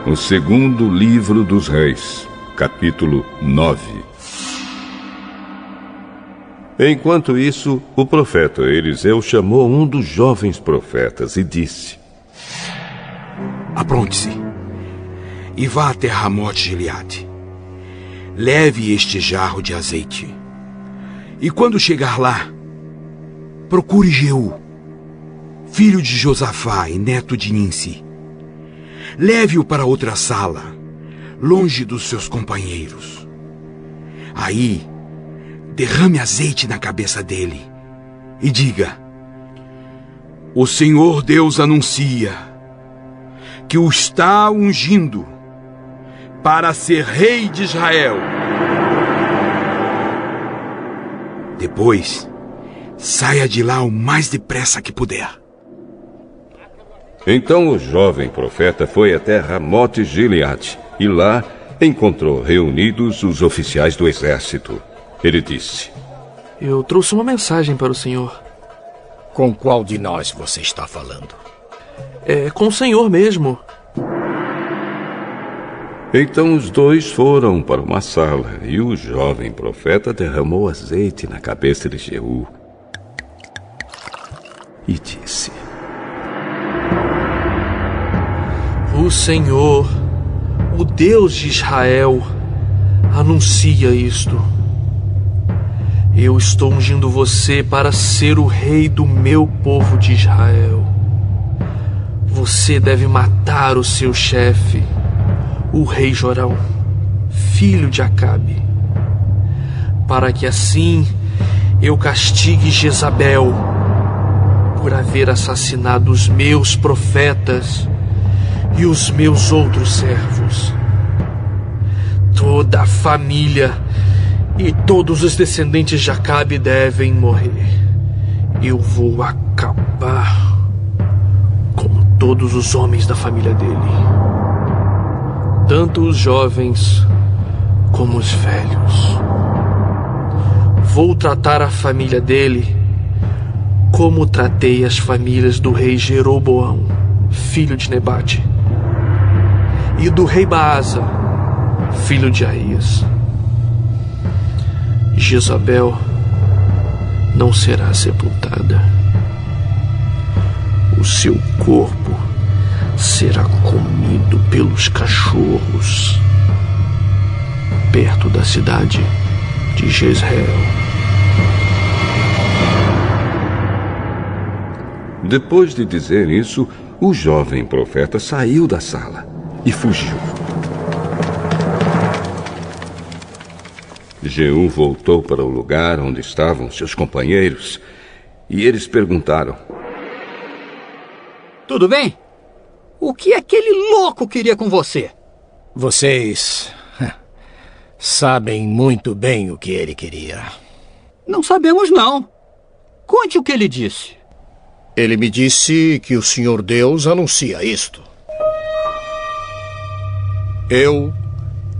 O segundo livro dos Reis, capítulo 9. Enquanto isso, o profeta Eliseu chamou um dos jovens profetas e disse: Apronte-se e vá até Ramote-Gileade. Leve este jarro de azeite. E quando chegar lá, procure Jeú, filho de Josafá e neto de Ninsi. Leve-o para outra sala, longe dos seus companheiros. Aí, derrame azeite na cabeça dele e diga: O Senhor Deus anuncia que o está ungindo para ser rei de Israel. Depois, saia de lá o mais depressa que puder. Então o jovem profeta foi até Ramote-Gileade e lá encontrou reunidos os oficiais do exército. Ele disse: Eu trouxe uma mensagem para o senhor. Com qual de nós você está falando? É com o senhor mesmo. Então os dois foram para uma sala e o jovem profeta derramou azeite na cabeça de Jeú e disse: O Senhor, o Deus de Israel, anuncia isto. Eu estou ungindo você para ser o rei do meu povo de Israel. Você deve matar o seu chefe, o rei Jorão, filho de Acabe, para que assim eu castigue Jezabel por haver assassinado os meus profetas e os meus outros servos. Toda a família e todos os descendentes de Acabe devem morrer. Eu vou acabar com todos os homens da família dele, tanto os jovens como os velhos. Vou tratar a família dele como tratei as famílias do rei Jeroboão, filho de Nebate, e do rei Baasa, filho de Aías. Jezabel não será sepultada. O seu corpo será comido pelos cachorros perto da cidade de Jezreel. Depois de dizer isso, o jovem profeta saiu da sala e fugiu. Jeú voltou para o lugar onde estavam seus companheiros e eles perguntaram: Tudo bem? O que aquele louco queria com você? Vocês sabem muito bem o que ele queria. Não sabemos, não. Conte o que ele disse. Ele me disse que o Senhor Deus anuncia isto. Eu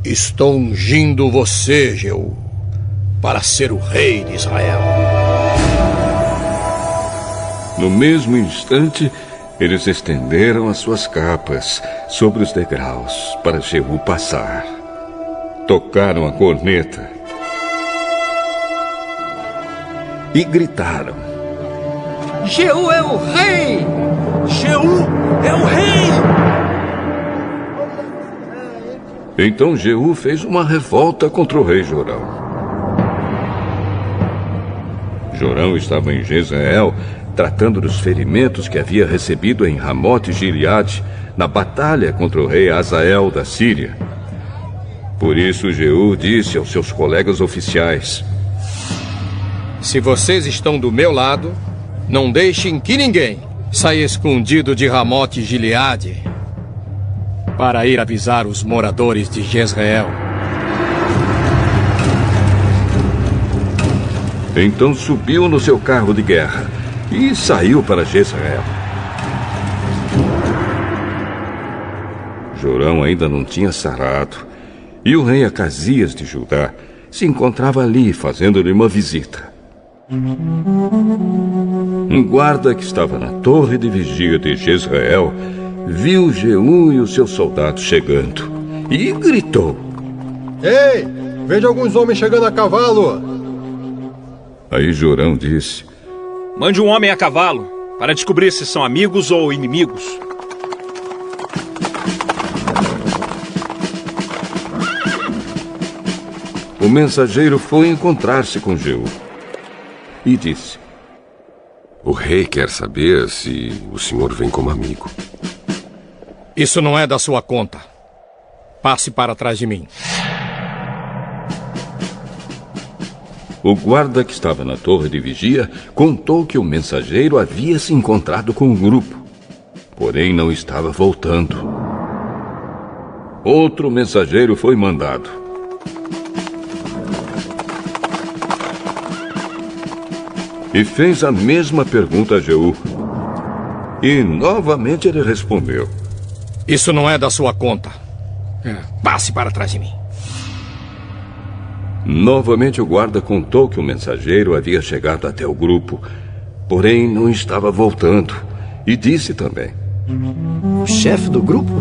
estou ungindo você, Jeú, para ser o rei de Israel. No mesmo instante, eles estenderam as suas capas sobre os degraus para Jeú passar. Tocaram a corneta e gritaram: Jeú é o rei! Jeú é o rei! Então Jeú fez uma revolta contra o rei Jorão. Jorão estava em Jezreel, tratando dos ferimentos que havia recebido em Ramote-Gileade, na batalha contra o rei Hazael da Síria. Por isso Jeú disse aos seus colegas oficiais: Se vocês estão do meu lado, não deixem que ninguém saia escondido de Ramote-Gileade para ir avisar os moradores de Jezreel. Então subiu no seu carro de guerra e saiu para Jezreel. Jorão ainda não tinha sarado, e o rei Acasias de Judá se encontrava ali fazendo-lhe uma visita. Um guarda que estava na torre de vigia de Jezreel viu Jeú e os seus soldados chegando e gritou: Ei, vejo alguns homens chegando a cavalo. Aí Jorão disse: Mande um homem a cavalo para descobrir se são amigos ou inimigos. O mensageiro foi encontrar-se com Jeú e disse: O rei quer saber se o senhor vem como amigo. Isso não é da sua conta. Passe para trás de mim. O guarda que estava na torre de vigia contou que o mensageiro havia se encontrado com o grupo, porém não estava voltando. Outro mensageiro foi mandado. E fez a mesma pergunta a Jeú. E novamente ele respondeu: Isso não é da sua conta. Passe para trás de mim. Novamente o guarda contou que o mensageiro havia chegado até o grupo, porém não estava voltando. E disse também: O chefe do grupo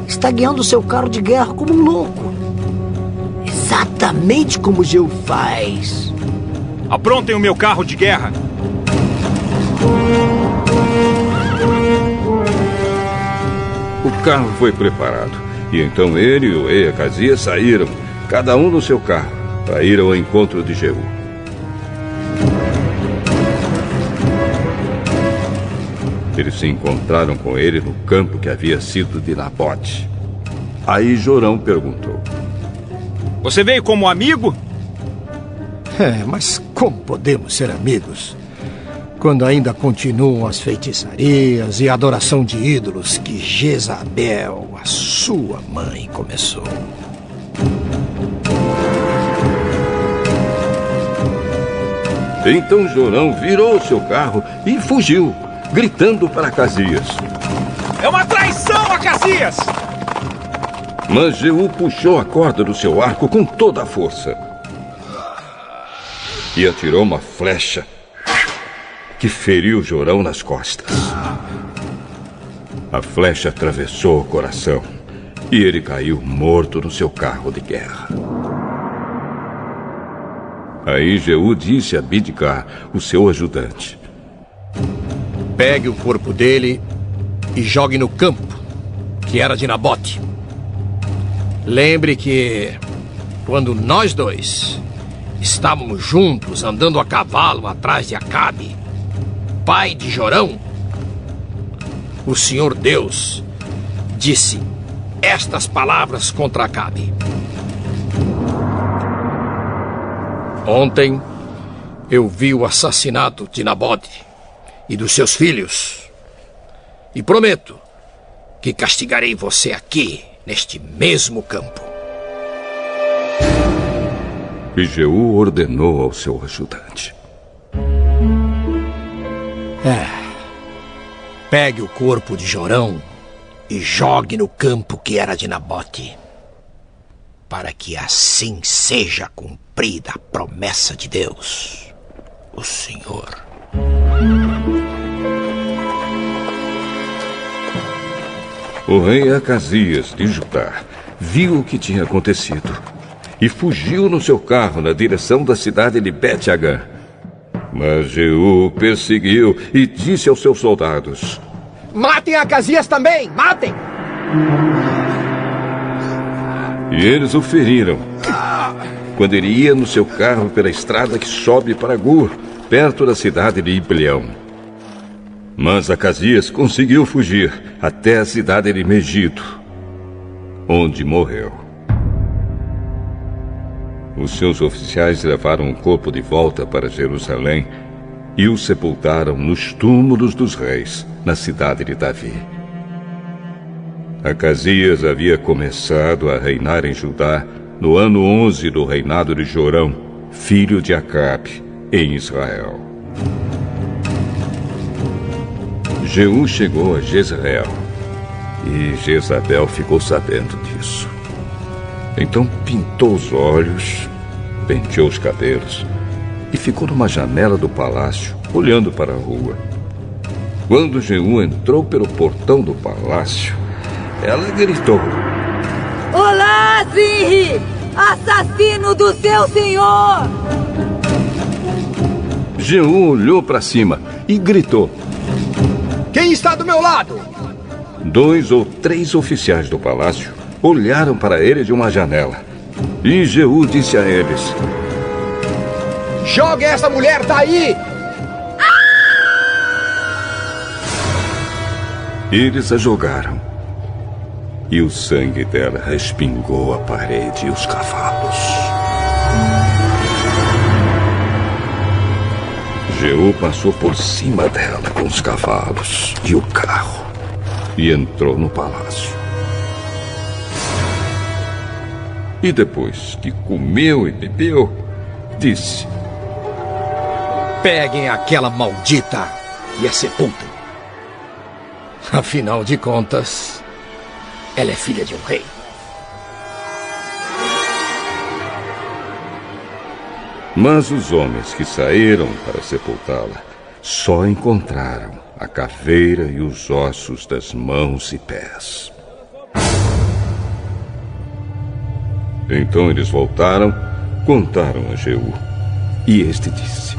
está guiando seu carro de guerra como um louco. Exatamente como Jeú faz. Aprontem o meu carro de guerra. O carro foi preparado. E então ele e o rei Acasias saíram, cada um no seu carro, para ir ao encontro de Jeú. Eles se encontraram com ele no campo que havia sido de Nabote. Aí Jorão perguntou: Você veio como amigo? Mas como podemos ser amigos quando ainda continuam as feitiçarias e a adoração de ídolos que Jezabel, a sua mãe, começou? Então Jorão virou seu carro e fugiu, gritando para Acasias: É uma traição, Acasias! Mas Jeú puxou a corda do seu arco com toda a força e atirou uma flecha que feriu Jorão nas costas. A flecha atravessou o coração e ele caiu morto no seu carro de guerra. Aí Jeú disse a Bidkar, o seu ajudante: Pegue o corpo dele e jogue no campo, que era de Nabote. Lembre que, quando nós dois estávamos juntos andando a cavalo atrás de Acabe, pai de Jorão, o Senhor Deus disse estas palavras contra Acabe: Ontem eu vi o assassinato de Nabote e dos seus filhos, e prometo que castigarei você aqui, neste mesmo campo. E Jeú ordenou ao seu ajudante: Pegue o corpo de Jorão e jogue no campo que era de Nabote, para que assim seja cumprida a promessa de Deus, o Senhor. O rei Acasias de Judá viu o que tinha acontecido e fugiu no seu carro na direção da cidade de Bet-Agã. Mas Jeú perseguiu e disse aos seus soldados: Matem Acasias também! Matem! E eles o feriram quando ele ia no seu carro pela estrada que sobe para Gur, perto da cidade de Ibleão. Mas Acasias conseguiu fugir até a cidade de Megido, onde morreu. Os seus oficiais levaram o corpo de volta para Jerusalém e o sepultaram nos túmulos dos reis, na cidade de Davi. Acasias havia começado a reinar em Judá no ano 11 do reinado de Jorão, filho de Acabe, em Israel. Jeú chegou a Jezreel e Jezabel ficou sabendo disso. Então pintou os olhos, penteou os cabelos e ficou numa janela do palácio, olhando para a rua. Quando Jeú entrou pelo portão do palácio, ela gritou: Olá, Zirri! Assassino do seu senhor! Jeú olhou para cima e gritou: Quem está do meu lado? 2 ou 3 oficiais do palácio olharam para ele de uma janela. E Jeú disse a eles: Jogue essa mulher daí! Eles a jogaram. E o sangue dela respingou a parede e os cavalos. Jeú passou por cima dela com os cavalos e o carro e entrou no palácio. E depois que comeu e bebeu, disse: Peguem aquela maldita e a sepultem. Afinal de contas, ela é filha de um rei. Mas os homens que saíram para sepultá-la só encontraram a caveira e os ossos das mãos e pés. Então eles voltaram, contaram a Jeú. E este disse: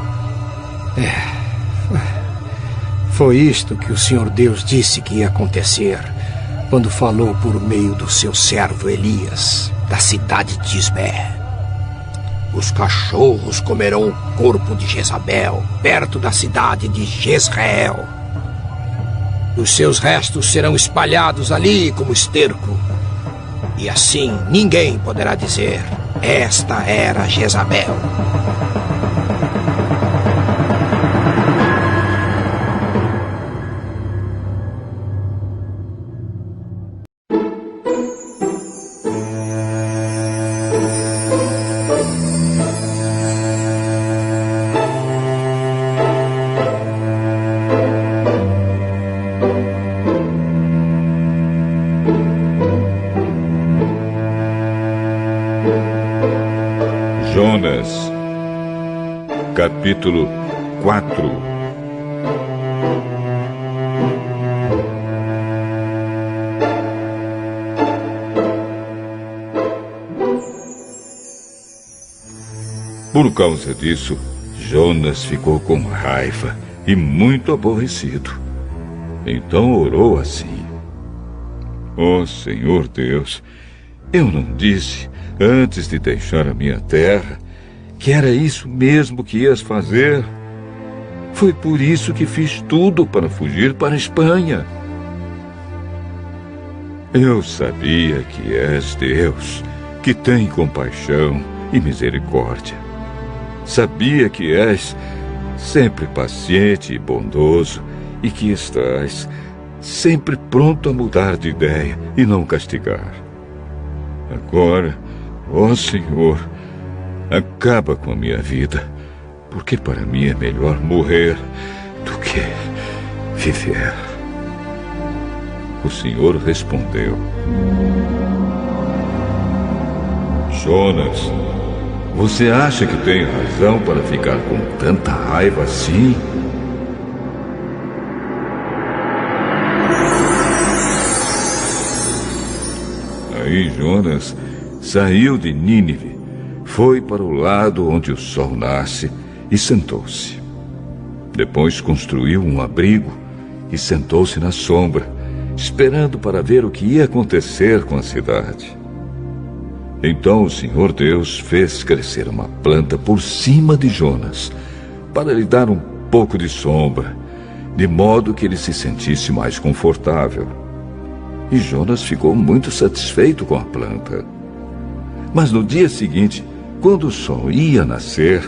Foi isto que o Senhor Deus disse que ia acontecer quando falou por meio do seu servo Elias, da cidade de Ismé. Os cachorros comerão o corpo de Jezabel, perto da cidade de Jezreel. Os seus restos serão espalhados ali como esterco. E assim ninguém poderá dizer: esta era Jezabel. Jonas, capítulo 4. Por causa disso, Jonas ficou com raiva e muito aborrecido. Então orou assim: Ó Senhor Deus, eu não disse antes de deixar a minha terra que era isso mesmo que ias fazer? Foi por isso que fiz tudo para fugir para a Espanha. Eu sabia que és Deus, que tem compaixão e misericórdia. Sabia que és sempre paciente e bondoso e que estás sempre pronto a mudar de ideia e não castigar. Agora, ó Senhor, acaba com a minha vida, porque para mim é melhor morrer do que viver. O Senhor respondeu: Jonas, você acha que tem razão para ficar com tanta raiva assim? Aí Jonas saiu de Nínive, foi para o lado onde o sol nasce e sentou-se. Depois construiu um abrigo e sentou-se na sombra, esperando para ver o que ia acontecer com a cidade. Então o Senhor Deus fez crescer uma planta por cima de Jonas, para lhe dar um pouco de sombra, de modo que ele se sentisse mais confortável. E Jonas ficou muito satisfeito com a planta. Mas no dia seguinte, quando o sol ia nascer,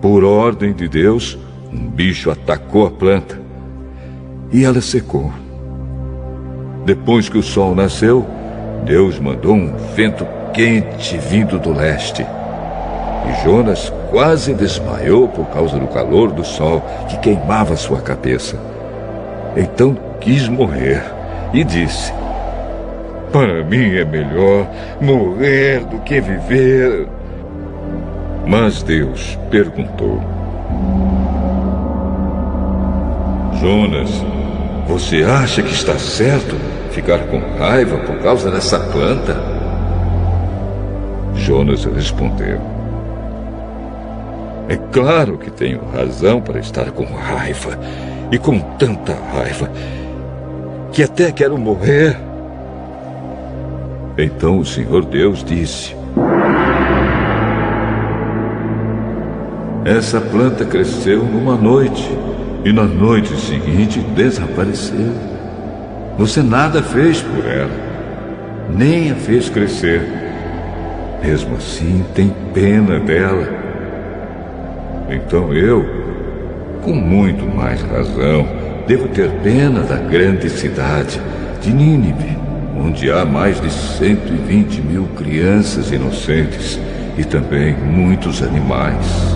por ordem de Deus, um bicho atacou a planta e ela secou. Depois que o sol nasceu, Deus mandou um vento quente vindo do leste. E Jonas quase desmaiou por causa do calor do sol que queimava sua cabeça. Então quis morrer e disse: para mim é melhor morrer do que viver. Mas Deus perguntou: Jonas, Você acha que está certo ficar com raiva por causa dessa planta? Jonas respondeu: é claro que tenho razão para estar com raiva, e com tanta raiva, que até quero morrer. Então o Senhor Deus disse: essa planta cresceu numa noite, e na noite seguinte desapareceu. Você nada fez por ela, nem a fez crescer. Mesmo assim, tem pena dela. Então eu, com muito mais razão, devo ter pena da grande cidade de Nínive, onde há mais de 120 mil crianças inocentes e também muitos animais.